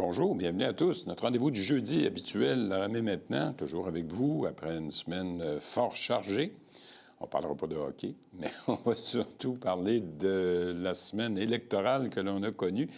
Bonjour, bienvenue à tous. Notre rendez-vous du jeudi habituel la remet maintenant, toujours avec vous, après une semaine fort chargée. On ne parlera pas de hockey, mais on va surtout parler de la semaine électorale que l'on a connue.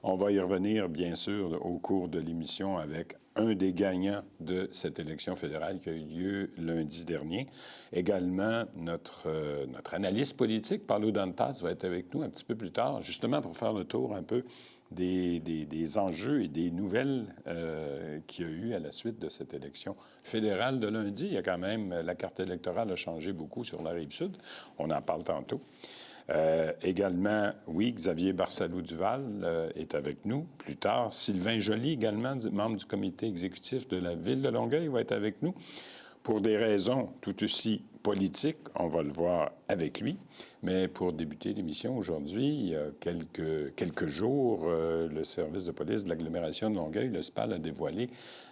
On va y revenir, bien sûr, au cours de l'émission avec un des gagnants de cette élection fédérale qui a eu lieu lundi dernier. Également, notre analyste politique, Paulo Dantas, va être avec nous un petit peu plus tard, justement pour faire le tour un peu des enjeux et des nouvelles qu'il y a eu à la suite de cette élection fédérale de lundi. Il y a quand même, la carte électorale a changé beaucoup sur la Rive-Sud. On en parle tantôt. Également, oui, Xavier Barsalou-Duval est avec nous. Plus tard, Sylvain Joly, également membre du comité exécutif de la Ville de Longueuil, va être avec nous. Pour des raisons tout aussi politiques, on va le voir avec lui. Mais pour débuter l'émission aujourd'hui, il y a quelques jours, le service de police de l'agglomération de Longueuil, le SPAL, a dévoilé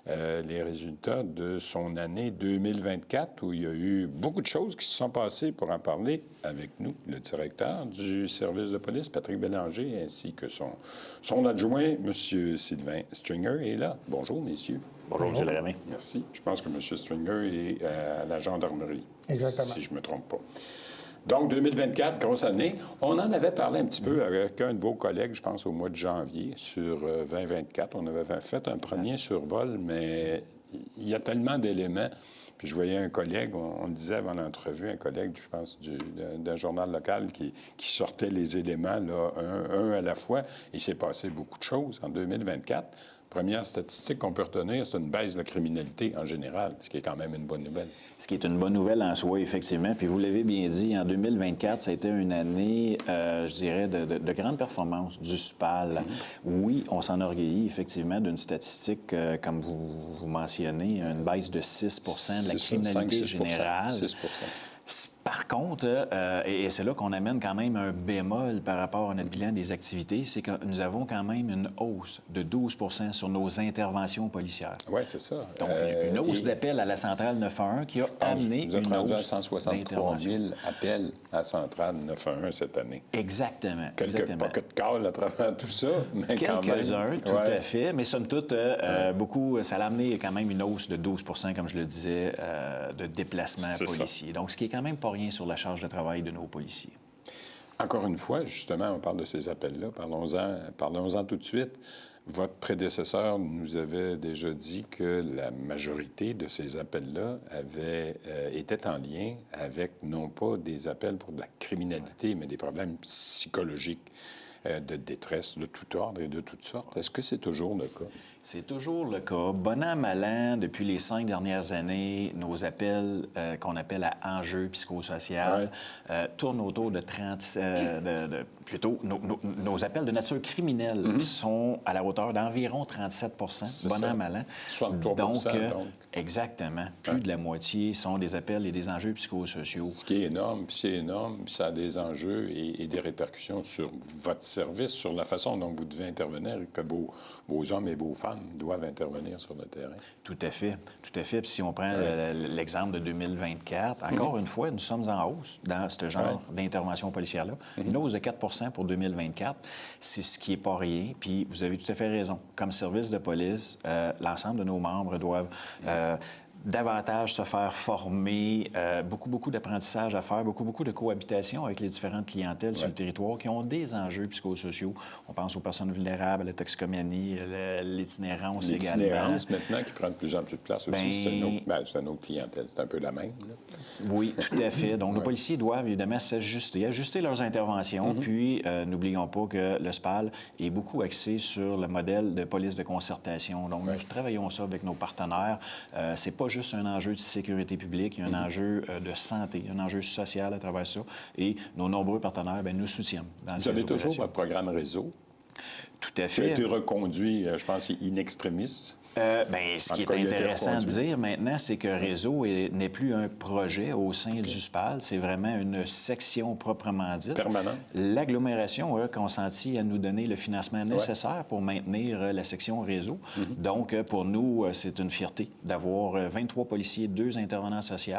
les résultats de son année 2024, où il y a eu beaucoup de choses qui se sont passées. Pour en parler avec nous, le directeur du service de police, Patrick Bélanger, ainsi que son adjoint, M. Sylvain Stringer, est là. Bonjour, messieurs. Bonjour, M. Laramie. Merci. Je pense que M. Stringer est à la gendarmerie. Exactement. Si je ne me trompe pas. Donc, 2024, grosse année. On en avait parlé un petit peu avec un de vos collègues, je pense, au mois de janvier, sur 2024. On avait fait un premier survol, mais il y a tellement d'éléments. Puis je voyais un collègue, on le disait avant l'entrevue, un collègue, je pense, d'un journal local qui sortait les éléments, là, un à la fois. Il s'est passé beaucoup de choses en 2024. Première statistique qu'on peut retenir, c'est une baisse de la criminalité en général, ce qui est quand même une bonne nouvelle. Ce qui est une bonne nouvelle en soi, effectivement. Puis vous l'avez bien dit, en 2024, ça a été une année, je dirais, de grande performance du SPAL. Oui, on s'enorgueillit effectivement d'une statistique, comme vous mentionnez, une baisse de 6 de la criminalité générale. 6 Par contre, et c'est là qu'on amène quand même un bémol par rapport à notre bilan des activités, c'est que nous avons quand même une hausse de 12 sur nos interventions policières. Oui, c'est ça. Donc, une hausse d'appels à la centrale 911 qui a amené une hausse à 163 000 appels à la centrale 911 cette année. Exactement. Quelques pockets de calls à travers tout ça, mais quand même. Quelques-uns, tout à fait. Mais somme toute, beaucoup, ça a amené quand même une hausse de 12 comme je le disais, de déplacements policiers. Ça. Donc, ce qui est quand même pas rien sur la charge de travail de nos policiers. Encore une fois, justement, on parle de ces appels-là. Parlons-en tout de suite. Votre prédécesseur nous avait déjà dit que la majorité de ces appels-là étaient en lien avec non pas des appels pour de la criminalité, mais des problèmes psychologiques, de détresse de tout ordre et de toutes sortes. Est-ce que c'est toujours le cas? C'est toujours le cas. Bon an, mal an, depuis les 5 dernières années, nos appels qu'on appelle à enjeux psychosocial tournent autour de 30... plutôt, nos appels de nature criminelle sont à la hauteur d'environ 37 bon an, mal an. 63 donc, exactement. Plus de la moitié sont des appels et des enjeux psychosociaux. Ce qui est énorme, puis c'est énorme, puis ça a des enjeux et des répercussions sur votre service, sur la façon dont vous devez intervenir, que vos hommes et vos femmes doivent intervenir sur le terrain. Tout à fait. Tout à fait. Puis si on prend l'exemple de 2024, encore une fois, nous sommes en hausse dans ce genre d'intervention policière-là. Une hausse de 4 pour 2024, c'est ce qui n'est pas rien. Puis vous avez tout à fait raison. Comme service de police, l'ensemble de nos membres doivent... davantage se faire former, beaucoup d'apprentissage à faire, beaucoup de cohabitation avec les différentes clientèles sur le territoire qui ont des enjeux psychosociaux. On pense aux personnes vulnérables, à la toxicomanie, l'itinérance également. L'itinérance, maintenant, qui prend de plus en plus de place aussi. C'est une autre clientèle. C'est un peu la même, là. Oui, tout à fait. Donc, nos policiers doivent évidemment ajuster leurs interventions. Puis, n'oublions pas que le SPAL est beaucoup axé sur le modèle de police de concertation. Donc, nous travaillons ça avec nos partenaires. C'est pas juste un enjeu de sécurité publique, il y a un enjeu de santé, un enjeu social à travers ça. Et nos nombreux partenaires nous soutiennent dans ces opérations. Vous avez toujours votre programme réseau. Tout à fait. Qui a été reconduit, je pense, in extremis. Ce En qui tout cas, est il a été intéressant de reconduit. dire maintenant, c'est que Réseau n'est plus un projet au sein du SPAL, c'est vraiment une section proprement dite. Permanent. L'agglomération a consenti à nous donner le financement nécessaire pour maintenir la section Réseau. Donc, pour nous, c'est une fierté d'avoir 23 policiers, 2 intervenants sociaux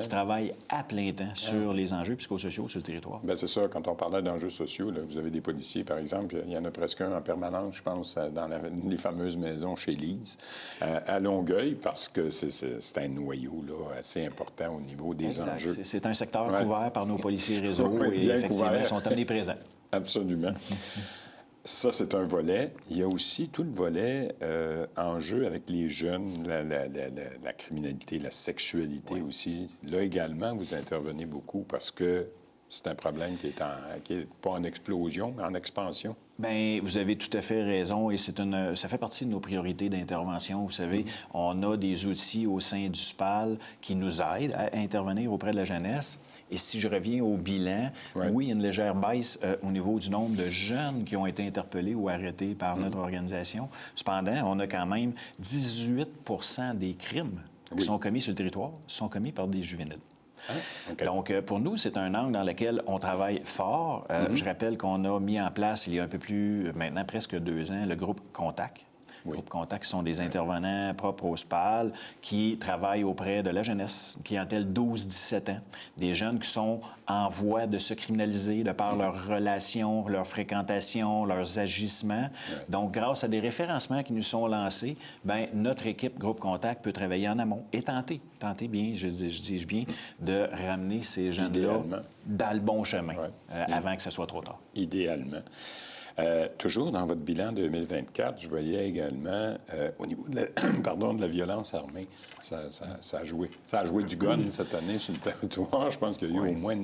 qui travaillent à plein temps sur les enjeux psychosociaux sur le territoire. Bien, c'est ça, quand on parlait d'enjeux sociaux, là, vous avez des policiers, par exemple, il y en a presque un en permanence, je pense, dans les fameuses maisons chez Lise, à Longueuil, parce que c'est un noyau là, assez important au niveau des Exact. enjeux. C'est un secteur couvert par nos policiers Réseau Oui, et bien effectivement, couvert. ils sont omniprésents. Absolument. Ça, c'est un volet. Il y a aussi tout le volet enjeu avec les jeunes, la criminalité, la sexualité aussi. Là également, vous intervenez beaucoup parce que c'est un problème qui est pas en explosion, mais en expansion. Bien, vous avez tout à fait raison et ça fait partie de nos priorités d'intervention. Vous savez, on a des outils au sein du SPAL qui nous aident à intervenir auprès de la jeunesse. Et si je reviens au bilan, oui, il y a une légère baisse au niveau du nombre de jeunes qui ont été interpellés ou arrêtés par notre organisation. Cependant, on a quand même 18 des crimes qui sont commis sur le territoire sont commis par des juvéniles. Okay. Donc, pour nous, c'est un angle dans lequel on travaille fort. Je rappelle qu'on a mis en place, il y a un peu plus, maintenant presque 2 ans, le groupe Contact. Le groupe Contact, qui sont des intervenants propres au SPAL qui travaillent auprès de la jeunesse, clientèle 12-17 ans, des jeunes qui sont en voie de se criminaliser de par leurs relations, leurs fréquentations, leurs agissements. Donc, grâce à des référencements qui nous sont lancés, bien, notre équipe Groupe Contact peut travailler en amont et tenter bien, je dis bien, de ramener ces jeunes-là dans le bon chemin avant que ce soit trop tard. Idéalement. Toujours dans votre bilan 2024, je voyais également, au niveau de la violence armée, ça a joué. Ça a joué du gun cette année sur le territoire. Je pense qu'il y a eu au moins,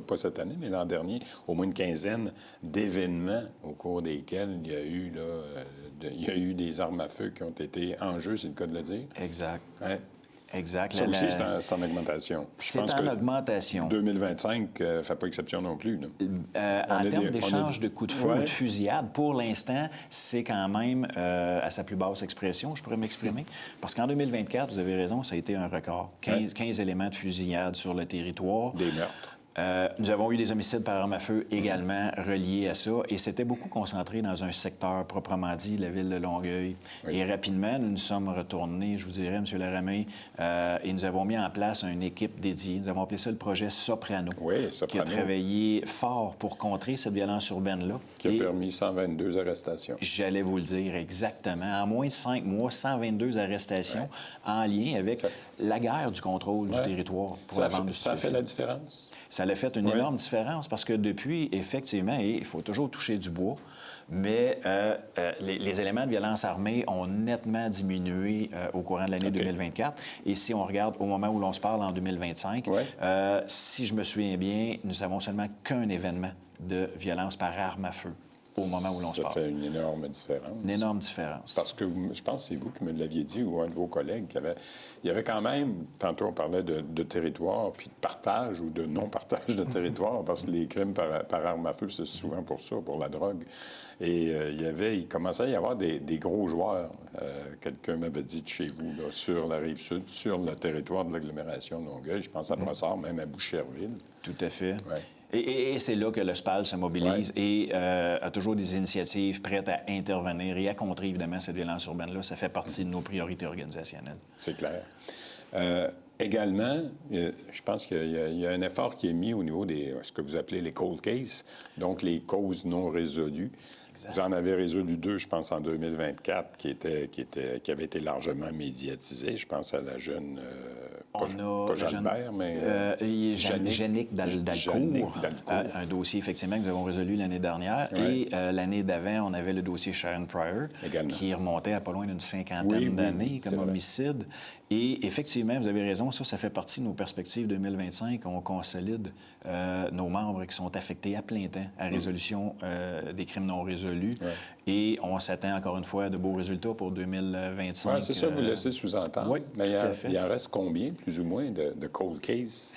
pas cette année, mais l'an dernier, au moins une quinzaine d'événements au cours desquels il y a eu des armes à feu qui ont été en jeu, c'est le cas de le dire. Exact. Ouais. Exact. Ça aussi, c'est en augmentation. C'est en augmentation. 2025 ne fait pas exception non plus. En termes d'échange de coups de feu ou de fusillade, pour l'instant, c'est quand même à sa plus basse expression, je pourrais m'exprimer. Parce qu'en 2024, vous avez raison, ça a été un record. 15 éléments de fusillade sur le territoire. Des meurtres. Nous avons eu des homicides par arme à feu également reliés à ça, et c'était beaucoup concentré dans un secteur proprement dit, la ville de Longueuil. Et rapidement, nous nous sommes retournés, je vous dirais, M. Laramé, et nous avons mis en place une équipe dédiée. Nous avons appelé ça le projet Soprano, qui a travaillé fort pour contrer cette violence urbaine-là. Qui a permis 122 arrestations. J'allais vous le dire exactement. En moins de 5 mois, 122 arrestations en lien avec la guerre du contrôle du territoire pour la vente du Ça fait la différence? Ça a fait une énorme différence parce que depuis, effectivement, et il faut toujours toucher du bois, mais les éléments de violence armée ont nettement diminué au courant de l'année 2024. Et si on regarde au moment où l'on se parle en 2025, si je me souviens bien, nous avons seulement qu'un événement de violence par arme à feu au moment où l'on se parle. Ça fait une énorme différence. Une énorme différence. Parce que je pense que c'est vous qui me l'aviez dit, ou un de vos collègues, il y avait quand même, tantôt on parlait de territoire, puis de partage ou de non-partage de territoire, parce que les crimes par arme à feu, c'est souvent pour ça, pour la drogue. Et il commençait à y avoir des gros joueurs. Quelqu'un m'avait dit de chez vous, là, sur la Rive-Sud, sur le territoire de l'agglomération de Longueuil, je pense à Brossard, même à Boucherville. Tout à fait. Ouais. Et c'est là que le SPAL se mobilise et a toujours des initiatives prêtes à intervenir et à contrer, évidemment, cette violence urbaine-là. Ça fait partie de nos priorités organisationnelles. C'est clair. Également, je pense qu'il y a un effort qui est mis au niveau des ce que vous appelez les cold cases, donc les causes non résolues. Exact. Vous en avez résolu 2, je pense, en 2024, qui avaient été largement médiatisés. Je pense à la jeune... pas Jalbert, mais... Jannick Dalcourt, un dossier, effectivement, que nous avons résolu l'année dernière. Et l'année d'avant, on avait le dossier Sharon Pryor, qui remontait à pas loin d'une cinquantaine d'années comme homicide. Et effectivement, vous avez raison, ça fait partie de nos perspectives 2025. On consolide nos membres qui sont affectés à plein temps à résolution des crimes non résolus. Et on s'attend, encore une fois, à de beaux résultats pour 2025. Oui, c'est ça, vous laissez sous-entendre. Oui, mais il en reste combien, plus ou moins, de cold cases?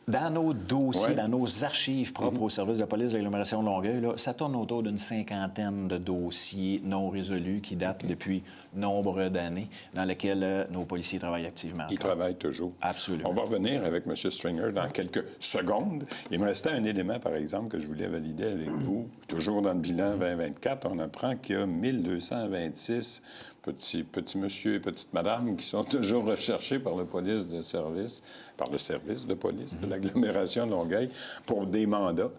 Dans nos dossiers, Ouais. dans nos archives propres au service de police de l'agglomération de Longueuil, là, ça tourne autour d'une 50aine de dossiers non résolus qui datent depuis nombre d'années, dans lesquels nos policiers travaillent activement. Ils travaillent toujours. Absolument. On va revenir avec M. Stringer dans quelques secondes. Il me restait un élément, par exemple, que je voulais valider avec vous. Toujours dans le bilan 2024, on apprend qu'il y a 1226 petits monsieur et petites madame qui sont toujours recherchés par le service de police de l'agglomération de Longueuil pour des mandats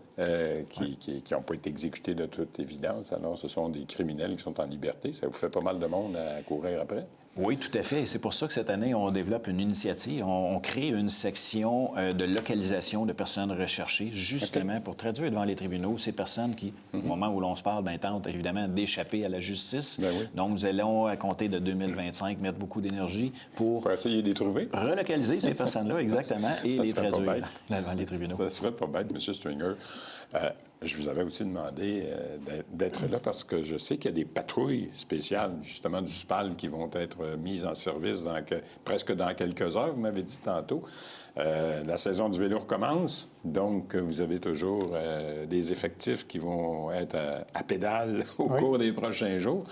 qui n'ont pas été exécutés de toute évidence. Alors, ce sont des criminels qui sont en liberté. Ça vous fait pas mal de monde à courir après? Oui, tout à fait. Et c'est pour ça que cette année, on développe une initiative. On crée une section de localisation de personnes recherchées, justement pour traduire devant les tribunaux ces personnes qui, au moment où l'on se parle, tentent évidemment d'échapper à la justice. Ben oui. Donc, nous allons, à compter de 2025, mettre beaucoup d'énergie pour essayer de les trouver. relocaliser ces personnes-là, exactement, et les serait pas traduire bête. devant les tribunaux. Ça serait pas bête, M. Stringer. Je vous avais aussi demandé d'être là parce que je sais qu'il y a des patrouilles spéciales, justement, du SPAL qui vont être mises en service presque dans quelques heures, vous m'avez dit tantôt. La saison du vélo recommence, donc vous avez toujours des effectifs qui vont être à pédale au cours des prochains jours.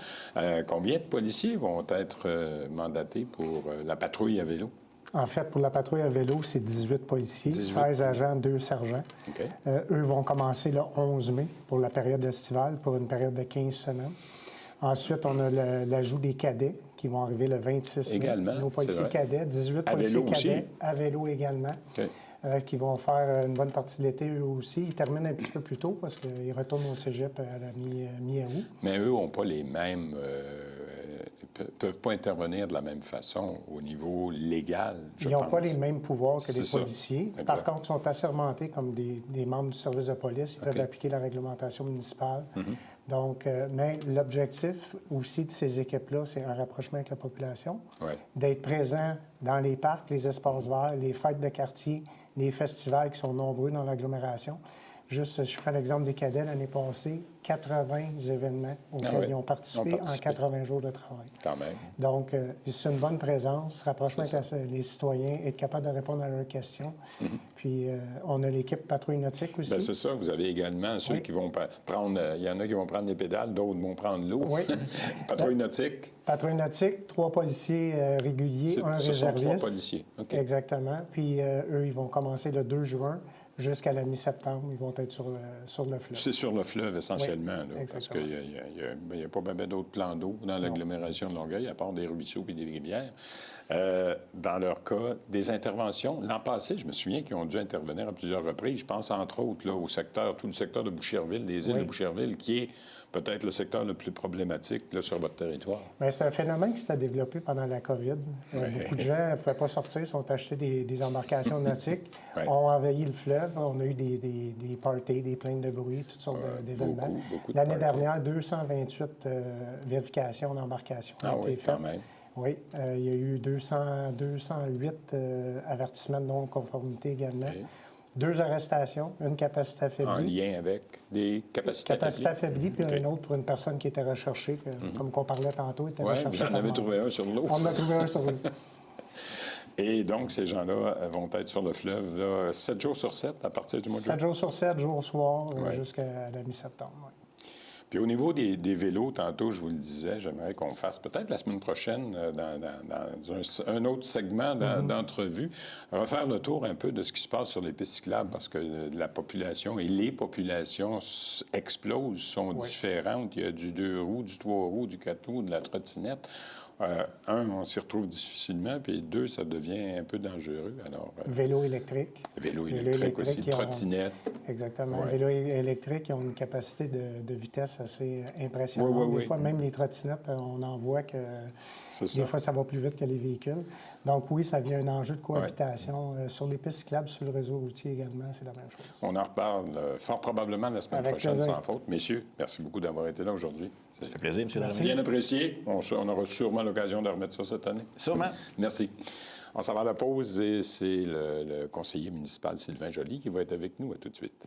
Combien de policiers vont être mandatés pour la patrouille à vélo? En fait, pour la patrouille à vélo, c'est 18 policiers, 16 agents, 2 sergents. OK. Eux vont commencer le 11 mai pour la période estivale, pour une période de 15 semaines. Ensuite, on a l'ajout des cadets qui vont arriver le 26 mai. Également, Nos policiers c'est vrai. cadets, 18 À policiers vélo aussi? cadets à vélo également, OK. qui vont faire une bonne partie de l'été eux aussi. Ils terminent un petit peu plus tôt parce qu'ils retournent au cégep à la mi-août. Mais eux n'ont pas les mêmes... peuvent pas intervenir de la même façon au niveau légal, je Ils n'ont pense. pas les mêmes pouvoirs que C'est les ça. policiers. Exact. Par contre, ils sont assermentés comme des membres du service de police. Ils peuvent appliquer la réglementation municipale. Donc, mais l'objectif aussi de ces équipes-là, c'est un rapprochement avec la population, d'être présents dans les parcs, les espaces verts, les fêtes de quartier, les festivals qui sont nombreux dans l'agglomération. Juste, je prends l'exemple des cadets l'année passée, 80 événements auxquels ils ont participé en 80 jours de travail. Quand même. Donc, c'est une bonne présence, rapprochement avec les citoyens, être capable de répondre à leurs questions. Puis, on a l'équipe patrouille nautique aussi. Bien, c'est ça. Vous avez également ceux qui vont prendre... Il y en a qui vont prendre les pédales, d'autres vont prendre l'eau. Oui. Patrouille nautique. Patrouille nautique, 3 policiers réguliers, un Ce sont réserviste. 3 policiers. OK. Exactement. Puis, eux, ils vont commencer le 2 juin. Jusqu'à la mi-septembre, ils vont être sur le fleuve. C'est sur le fleuve, essentiellement, là, parce exactement. qu'il n'y a pas bien d'autres plans d'eau dans l'agglomération de Longueuil, à part des ruisseaux et des rivières. Dans leur cas, des interventions. L'an passé, je me souviens qu'ils ont dû intervenir à plusieurs reprises. Je pense, entre autres, là, tout le secteur de Boucherville, des îles de Boucherville, qui est peut-être le secteur le plus problématique là, sur votre territoire. Bien, c'est un phénomène qui s'est développé pendant la COVID. Beaucoup de gens ne pouvaient pas sortir, sont achetés des embarcations nautiques, ont envahi le fleuve. On a eu des parties, des plaintes de bruit, toutes sortes d'événements. Beaucoup de L'année parties. dernière, 228 vérifications d'embarcations ont été faites. Quand même. Oui, il y a eu 208 avertissements de non-conformité également. Okay. 2 arrestations, une capacité affaiblie. En lien avec des capacités affaiblie, puis un autre pour une personne qui était recherchée, comme qu'on parlait tantôt, était recherchée. Vous en avez trouvé un sur l'eau. On en a trouvé un sur l'eau. Et donc, ces gens-là vont être sur le fleuve là, 7 jours sur 7 à partir du mois de juin. 7 jours sur 7, jour au soir, jusqu'à la mi-septembre. Oui. Puis au niveau des vélos, tantôt, je vous le disais, j'aimerais qu'on fasse peut-être la semaine prochaine, dans un autre segment d'entrevue, refaire le tour un peu de ce qui se passe sur les pistes cyclables, parce que la population et les populations explosent, sont différentes. Il y a du 2 roues, du 3 roues, du 4 roues, de la trottinette. On s'y retrouve difficilement, puis 2, ça devient un peu dangereux. Alors, vélo électrique. Vélo électrique aussi, trottinette. Exactement. Ouais. Vélo électrique, ils ont une capacité de vitesse assez impressionnante. Des fois, même les trottinettes, on en voit que des fois, ça va plus vite que les véhicules. Donc oui, ça vient un enjeu de cohabitation. Sur les pistes cyclables, sur le réseau routier également, c'est la même chose. On en reparle fort probablement la semaine prochaine, sans faute. Messieurs, merci beaucoup d'avoir été là aujourd'hui. Ça fait plaisir, M. Darmé. Bien apprécié. On aura sûrement l'occasion de remettre ça cette année. Sûrement. Merci. On s'en va à la pause et c'est le conseiller municipal Sylvain Joly qui va être avec nous. À tout de suite.